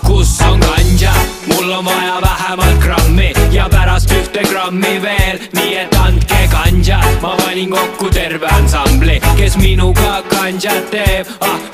kus on ganja? Mul on vaja vähemalt grammi ja pärast 1 grammi veel, nii et andke ganja. Ma panin kokku terve ansambli, kes minuga ganjat teeb.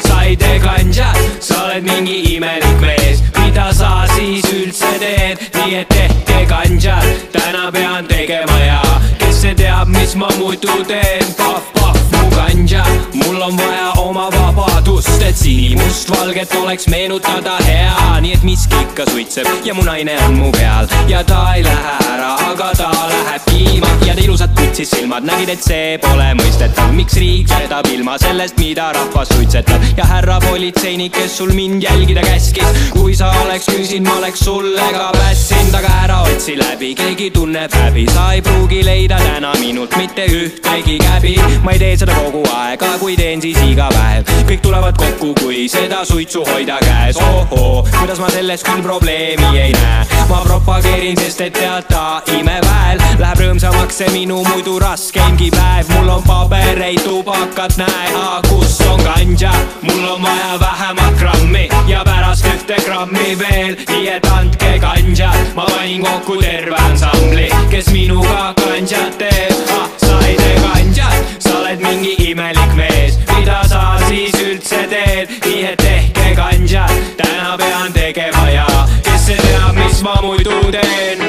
Sa ei tee ganjat, sa oled mingi imelik mees. Mida sa siis üldse teed? Nii et tehke ganjat, täna pean tegema ja kes see teab, mis ma muidu teen? Pahv, mu ganja. Mul on vaja oma vabadust, et sinimustvalget oleks meenutada hea. Nii et miski ikka suitseb ja mu naine on mu peal ja ta ei lähe ära, aga ta läheb piima. Ja te ilusad putsis silmad nägid, et see pole mõistetav. Miks riik jätab ilma sellest, mida rahvas suitsetab? Ja härra politseinik, kes sul mind jälgida käskis, kui sa oleks küsinud, ma oleks sulle ka pässinud. Aga ära otsi läbi, keegi tunneb häbi. Sa ei pruugi leida täna minult mitte ühtegi käbi. Ma ei tee seda kogu aega, kui teen siis iga päev. Kõik tulevad kokku, kui seda suitsu hoida käes. Ohoo, kuidas ma selles küll probleemi ei näe. Ma propageerin, sest et tead ta imeväel läheb rõõmsamaks see minu muidu raskeimgi päev. Mul on pabereid, tubakat, näe, kus on ganja? Mul on vaja vähemalt grammi ja pärast 1 grammi veel, nii et andke ganja. Ma panin kokku terve ansambli, kes minuga ganjat teeb. Sa ei tee ganjat, sa oled mingi imelik mees. Mida sa siis üldse teed? Nii et tehke ganjat, täna pean tegema ja kes see teab, mis ma muidu teen?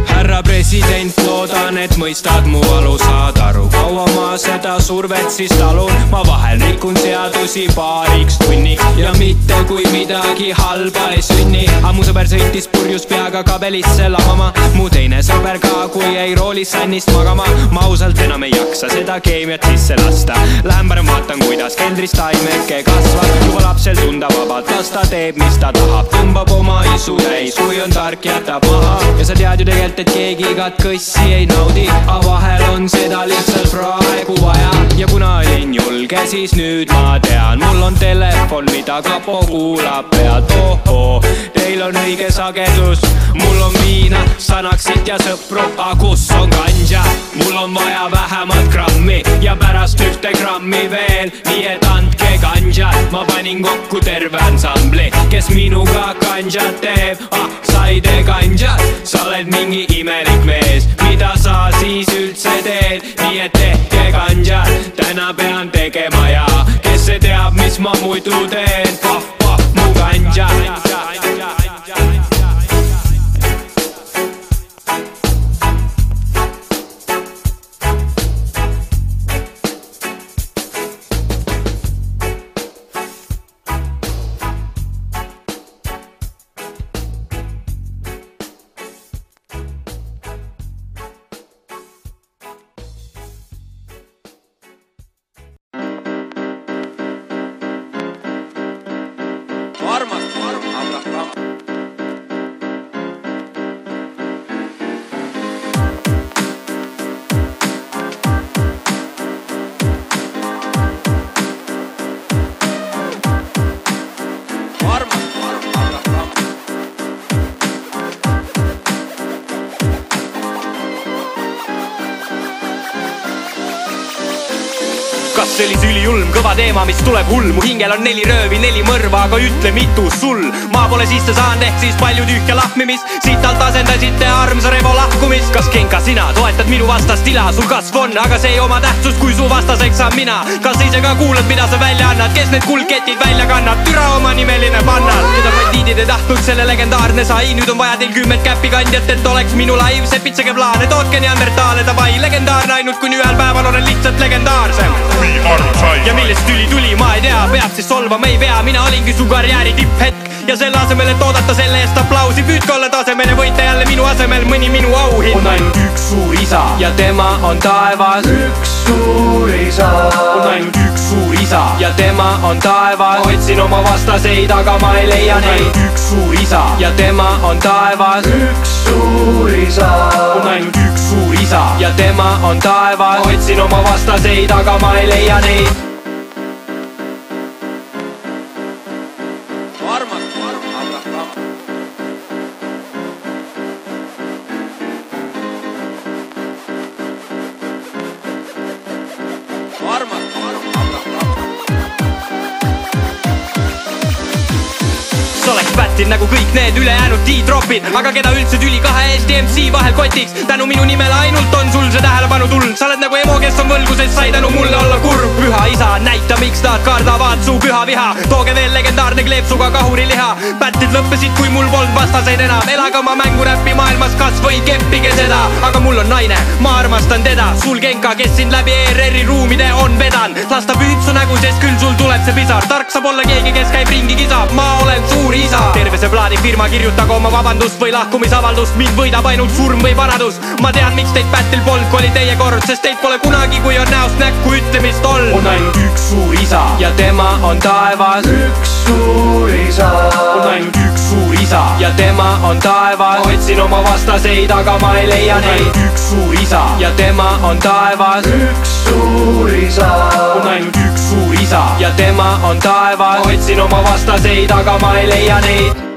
Härra president, loodan, et mõistad mu valu, saad aru, kaua ma seda survet siis talun. Ma vahel rikun seadusi paariks tunniks ja mitte kui midagi halba ei sünni. Mu sõber sõitis purjus peaga kabelisse lamama, mu teine sõber ka, kui jäi roolis sannist magama. Ma ausalt enam ei jaksa seda keemiat sisse lasta. Lähen parem vaatan, kuidas keldris taimeke kasvab. Juba lapsel tunda vabalt, las ta teeb, mis ta tahab. Tõmbab oma isu täis, kui on tark, jätab maha. Ja sa tead ju tegelikult, et keegi igat kõssi ei naudi, aga vahel on seda lihtsalt praegu vaja. Ja kuna olin julge, siis nüüd ma tean, mul on telefon, mida kapo kuulab pealt. Ohoo, teil on õige sagedus, mul on viina, sanaksit ja sõpru. Kus on ganja? Mul on vaja vähemalt grammi ja pärast 1 grammi veel, nii et andke ganja. Ma panin kokku terve ansambli, kes minuga ganjat teeb. Sa ei tee ganjat, sa oled mingi imelik mees. Mida sa siis üldse teed? Nii et tehke ganjat, täna pean tegema ja kes see teab, mis ma muidu teen? Pahv, mu ganja. Kas see oli sülihulm, kõva teema, mis tuleb hull? Mu hingel on 4 röövi, 4 mõrva, aga ütle mitu sul? Ma pole sisse saanud, ehk siis palju tühja lahmimist. Sitalt asendasite armsa Revo lahkumist. Kas Genka, sina toetad minu vastast ila? Sul kasv on, aga see ei oma tähtsust, kui su vastaseks saan mina. Kas sa ise ka kuulad, mida sa välja annad? Kes need kuldketid välja kannab? Türa oma nimeline pannal. Need on bandiidid ei tahtnud, selle legendaarne sai. Nüüd on vaja teil 10 käpikandjat, et oleks minu live. Sepitsege plaane, tootke neandertaale, davai. Legendaarne ainult, kuni ühel päeval olen lihtsalt legendaarsem. Ja millest tüli tuli, ma ei tea, peab siis solvama, ei pea. Mina olingi su karjääri tipphetk ja selle asemel, et oodata selle eest aplausi, püüdke olla tasemel ja võite jälle minu asemel mõni minu auhind. On ainult üks suur isa ja tema on taevas. Üks suur isa. On ainult üks suur isa ja tema on taevas. Ma otsin oma vastaseid, aga ma ei leia neid. On ainult üks suur isa ja tema on taevas. Üks suur isa. On ainult üks suur isa ja tema on taevas. Ma otsin oma vastaseid, aga ma ei leia neid. oleks pättil nagu kõik need ülejäänud D-dropid. Aga keda üldse tüli kahe Eesti MC vahel kotiks? Tänu minu nimele ainult on sul see tähelepanu tulnud. Sa oled nagu emo, kes on võlguses, sai tänu mulle olla kurb. Püha isa, näita miks nad kardavad su püha viha. Tooge veel legendaarne kleepsuga kahuriliha. Pättid lõppesid, kui mul polnud vastaseid enam. Elage oma mänguräppi maailmas, kas või keppige seda. Aga mul on naine, ma armastan teda. Sul Genka, kes sind läbi ERR-i ruumide on vedan. Las ta pühib su nägu, sest küll sul tuleb see pisar. Tark saab olla keegi, kes käib ringi kisab. Ma olen suur isa. Terve see plaadifirma, kirjutaga oma vabandust või lahkumisavaldust. Mind võidab ainult surm või vanadus. Ma tean, miks teid pättil polnud, kui oli teie kord. Sest teid pole kunagi, kui on näost näkku ütlemist olnud. On ainult üks suur isa ja tema on taevas. Üks suur isa. On ainult üks suur isa ja tema on taevas. Ma otsin oma vastaseid, aga ma ei leia neid. On ainult üks suur isa ja tema on taevas. Üks suur isa. On ainult üks suur isa ja tema on taevas. Ma otsin oma vastaseid, aga ma ei leia neid.